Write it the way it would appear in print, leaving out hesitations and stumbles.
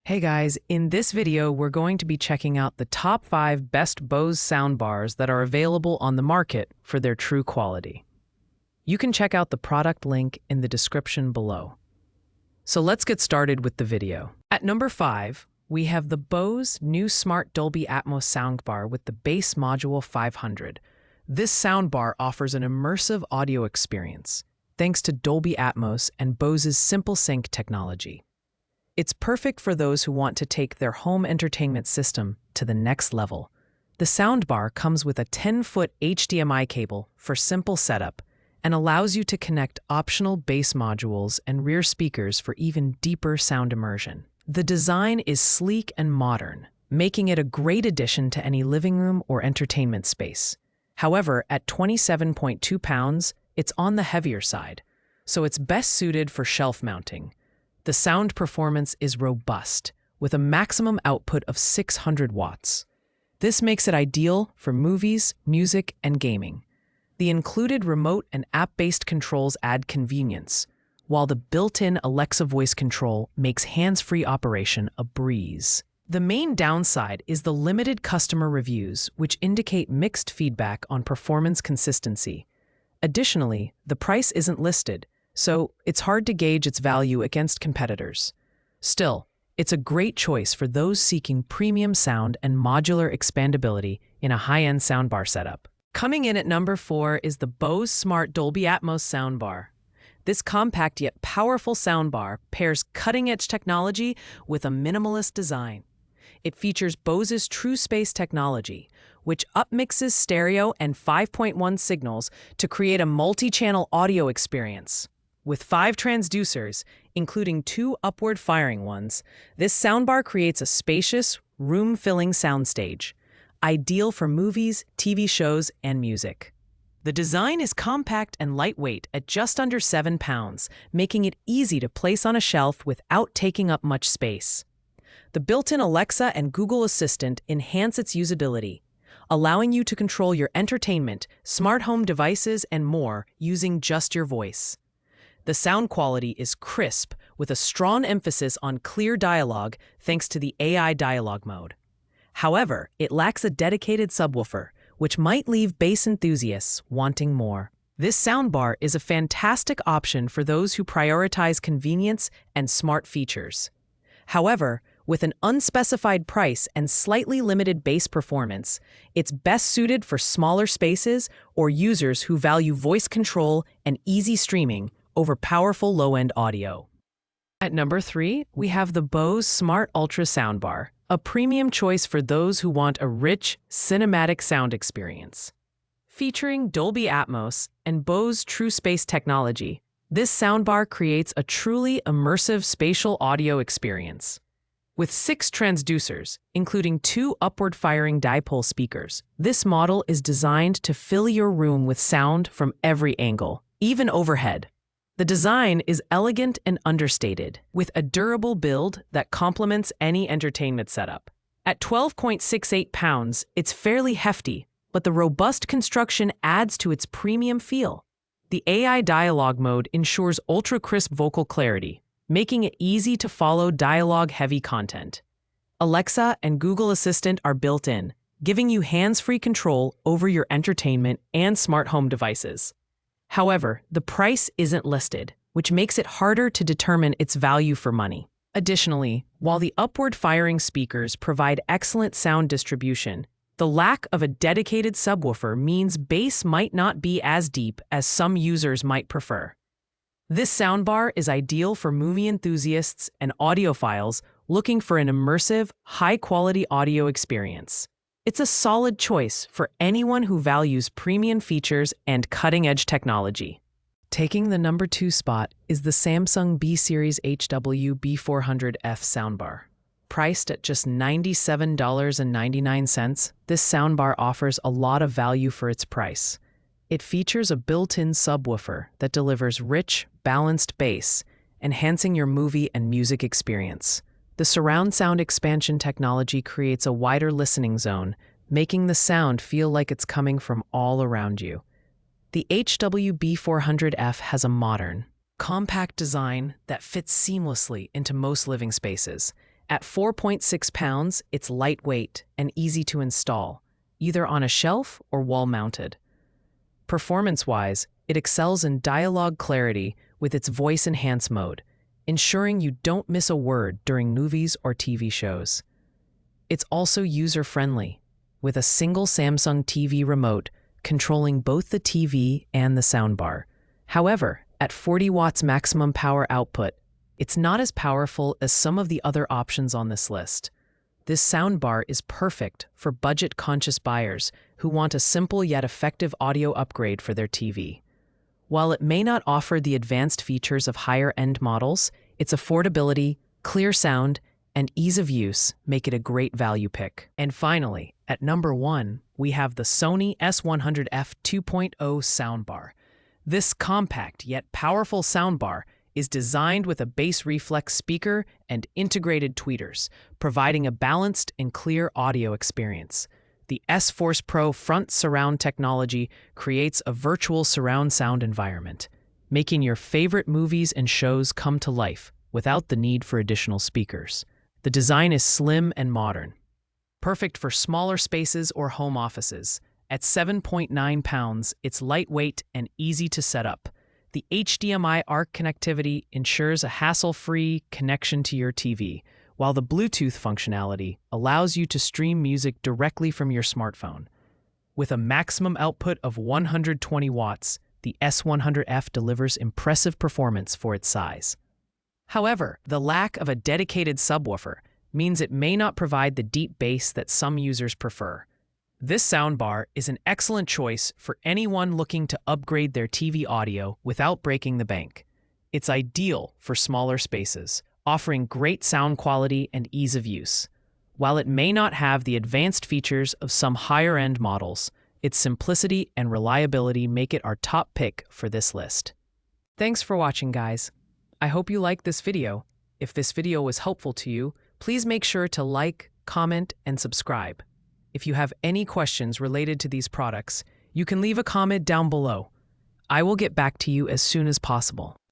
Hey guys, in this video, we're going to be checking out the top 5 best Bose soundbars that are available on the market for their true quality. You can check out the product link in the description below. So let's get started with the video. At number 5, we have the Bose new Smart Dolby Atmos soundbar with the Bass Module 500. This soundbar offers an immersive audio experience, thanks to Dolby Atmos and Bose's Simple Sync technology. It's perfect for those who want to take their home entertainment system to the next level. The soundbar comes with a 10-foot HDMI cable for simple setup and allows you to connect optional bass modules and rear speakers for even deeper sound immersion. The design is sleek and modern, making it a great addition to any living room or entertainment space. However, at 27.2 pounds, it's on the heavier side, so it's best suited for shelf mounting. The sound performance is robust, with a maximum output of 600 watts. This makes it ideal for movies, music, and gaming. The included remote and app-based controls add convenience, while the built-in Alexa voice control makes hands-free operation a breeze. The main downside is the limited customer reviews, which indicate mixed feedback on performance consistency. Additionally, the price isn't listed, so it's hard to gauge its value against competitors. Still, it's a great choice for those seeking premium sound and modular expandability in a high-end soundbar setup. Coming in at number 4 is the Bose Smart Dolby Atmos soundbar. This compact yet powerful soundbar pairs cutting-edge technology with a minimalist design. It features Bose's True Space technology, which upmixes stereo and 5.1 signals to create a multi-channel audio experience. With 5 transducers, including 2 upward-firing ones, this soundbar creates a spacious, room-filling soundstage, ideal for movies, TV shows, and music. The design is compact and lightweight at just under 7 pounds, making it easy to place on a shelf without taking up much space. The built-in Alexa and Google Assistant enhance its usability, allowing you to control your entertainment, smart home devices, and more using just your voice. The sound quality is crisp, with a strong emphasis on clear dialogue thanks to the AI dialogue mode. However, it lacks a dedicated subwoofer, which might leave bass enthusiasts wanting more. This soundbar is a fantastic option for those who prioritize convenience and smart features. However, with an unspecified price and slightly limited bass performance, it's best suited for smaller spaces or users who value voice control and easy streaming over powerful low-end audio. At number 3, we have the Bose Smart Ultra Soundbar, a premium choice for those who want a rich, cinematic sound experience. Featuring Dolby Atmos and Bose True Space technology, this soundbar creates a truly immersive spatial audio experience. With 6 transducers, including 2 upward-firing dipole speakers, this model is designed to fill your room with sound from every angle, even overhead. The design is elegant and understated, with a durable build that complements any entertainment setup. At 12.68 pounds, it's fairly hefty, but the robust construction adds to its premium feel. The AI dialogue mode ensures ultra-crisp vocal clarity, making it easy to follow dialogue-heavy content. Alexa and Google Assistant are built in, giving you hands-free control over your entertainment and smart home devices. However, the price isn't listed, which makes it harder to determine its value for money. Additionally, while the upward-firing speakers provide excellent sound distribution, the lack of a dedicated subwoofer means bass might not be as deep as some users might prefer. This soundbar is ideal for movie enthusiasts and audiophiles looking for an immersive, high-quality audio experience. It's a solid choice for anyone who values premium features and cutting-edge technology. Taking the number 2 spot is the Samsung B-Series HW B400F soundbar. Priced at just $97.99, this soundbar offers a lot of value for its price. It features a built-in subwoofer that delivers rich, balanced bass, enhancing your movie and music experience. The surround sound expansion technology creates a wider listening zone, making the sound feel like it's coming from all around you. The HW-B400F has a modern, compact design that fits seamlessly into most living spaces, At 4.6 pounds, it's lightweight and easy to install, either on a shelf or wall-mounted. Performance-wise, it excels in dialogue clarity with its voice enhance mode, ensuring you don't miss a word during movies or TV shows. It's also user-friendly, with a single Samsung TV remote controlling both the TV and the soundbar. However, at 40 watts maximum power output, it's not as powerful as some of the other options on this list. This soundbar is perfect for budget-conscious buyers who want a simple yet effective audio upgrade for their TV. While it may not offer the advanced features of higher-end models, its affordability, clear sound, and ease of use make it a great value pick. And finally, at number 1, we have the Sony S100F 2.0 soundbar. This compact yet powerful soundbar is designed with a bass reflex speaker and integrated tweeters, providing a balanced and clear audio experience. The S-Force Pro front surround technology creates a virtual surround sound environment, making your favorite movies and shows come to life without the need for additional speakers. The design is slim and modern, perfect for smaller spaces or home offices. At 7.9 pounds, it's lightweight and easy to set up. The HDMI ARC connectivity ensures a hassle-free connection to your TV, while the Bluetooth functionality allows you to stream music directly from your smartphone. With a maximum output of 120 watts, the S100F delivers impressive performance for its size. However, the lack of a dedicated subwoofer means it may not provide the deep bass that some users prefer. This soundbar is an excellent choice for anyone looking to upgrade their TV audio without breaking the bank. It's ideal for smaller spaces, offering great sound quality and ease of use. While it may not have the advanced features of some higher-end models, its simplicity and reliability make it our top pick for this list. Thanks for watching, guys. I hope you liked this video. If this video was helpful to you, please make sure to like, comment, and subscribe. If you have any questions related to these products, you can leave a comment down below. I will get back to you as soon as possible.